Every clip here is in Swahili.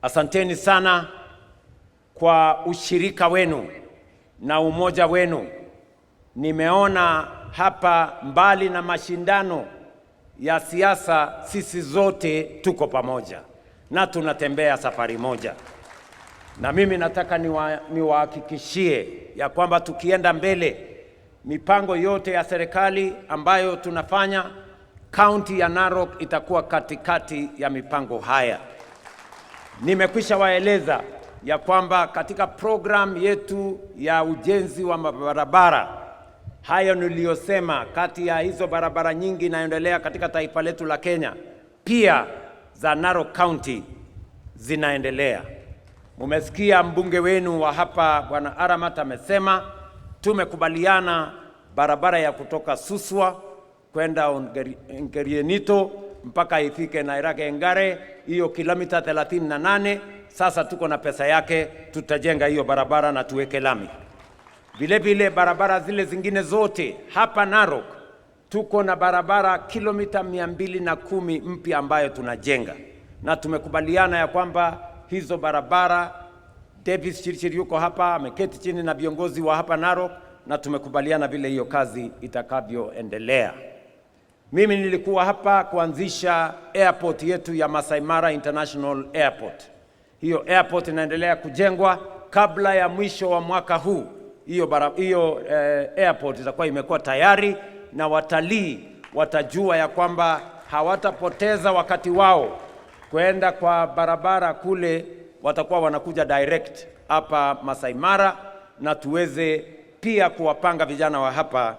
Asanteni sana kwa ushirika wenu na umoja wenu. Nimeona hapa mbali na mashindano ya siasa, sisi zote tuko pamoja na tunatembea safari moja. Na mimi nataka niwahakikishie ya kwamba tukienda mbele, mipango yote ya serikali ambayo tunafanya, kaunti ya Narok itakuwa katikati ya mipango haya. Nimekwisha waeleza ya kwamba katika program yetu ya ujenzi wa barabara, hayo niliyosema, kati ya hizo barabara nyingi inaendelea katika taifa letu la Kenya, pia za Narok County zinaendelea. Mumesikia mbunge wenu wa hapa Bwana Aramat amesema tumekubaliana barabara ya kutoka Suswa kwenda Ngerienito mpaka ifike Nairage Ngare, hiyo kilomita 38. Sasa tuko na pesa yake, tutajenga hiyo barabara na tuweke lami. Vile vile barabara zile zingine zote hapa Narok, tuko na barabara kilomita 210 mpya ambayo tunajenga, na tumekubaliana ya kwamba hizo barabara, Davis Chirchir yuko hapa, ameketi chini na viongozi wa hapa Narok, na tumekubaliana vile hiyo kazi itakavyoendelea. Mimi nilikuwa hapa kuanzisha airport yetu ya Masai Mara International Airport. Hiyo airport inaendelea kujengwa. Kabla ya mwisho wa mwaka huu, hiyo airport itakuwa imekuwa tayari, na watalii watajua ya kwamba hawatapoteza wakati wao kwenda kwa barabara kule, watakuwa wanakuja direct hapa Masai Mara, na tuweze pia kuwapanga vijana wa hapa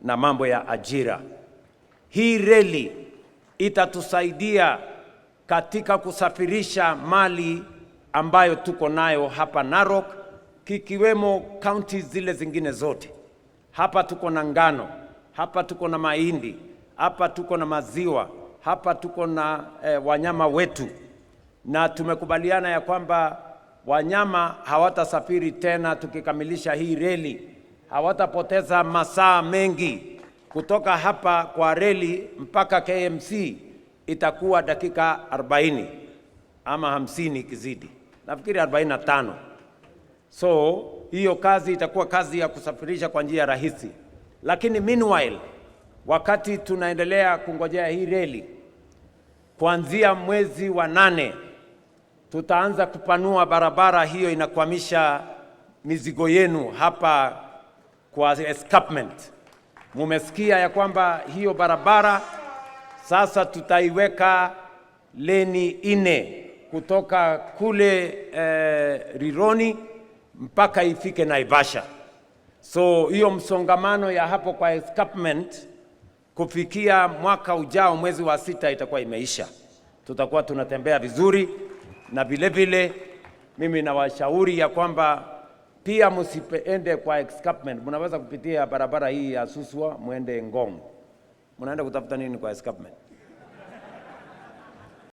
na mambo ya ajira. Hii reli itatusaidia katika kusafirisha mali ambayo tuko nayo hapa Narok, kikiwemo county zile zingine zote. Hapa tuko na ngano, hapa tuko na mahindi, hapa tuko na maziwa, hapa tuko na wanyama wetu, na tumekubaliana ya kwamba wanyama hawatasafiri tena. Tukikamilisha hii reli, hawatapoteza masaa mengi. Kutoka hapa kwa reli mpaka KMC itakuwa dakika 40 ama 50 ikizidi, nafikiri 45. So hiyo kazi itakuwa kazi ya kusafirisha kwa njia rahisi. Lakini meanwhile, wakati tunaendelea kungojea hii reli, kuanzia mwezi wa 8 tutaanza kupanua barabara hiyo inakwamisha mizigo yenu hapa kwa escarpment. Mumesikia ya kwamba hiyo barabara sasa tutaiweka leni 4 kutoka kule Rironi mpaka ifike Naivasha. So hiyo msongamano ya hapo kwa escarpment kufikia mwaka ujao mwezi wa 6 itakuwa imeisha. Tutakuwa tunatembea vizuri, na vile vile mimi nawashauri ya kwamba pia msiende kwa escarpment. Mnaweza kupitia barabara hii ya Suswa muende Ngong. Mnaenda kutafuta nini kwa escarpment?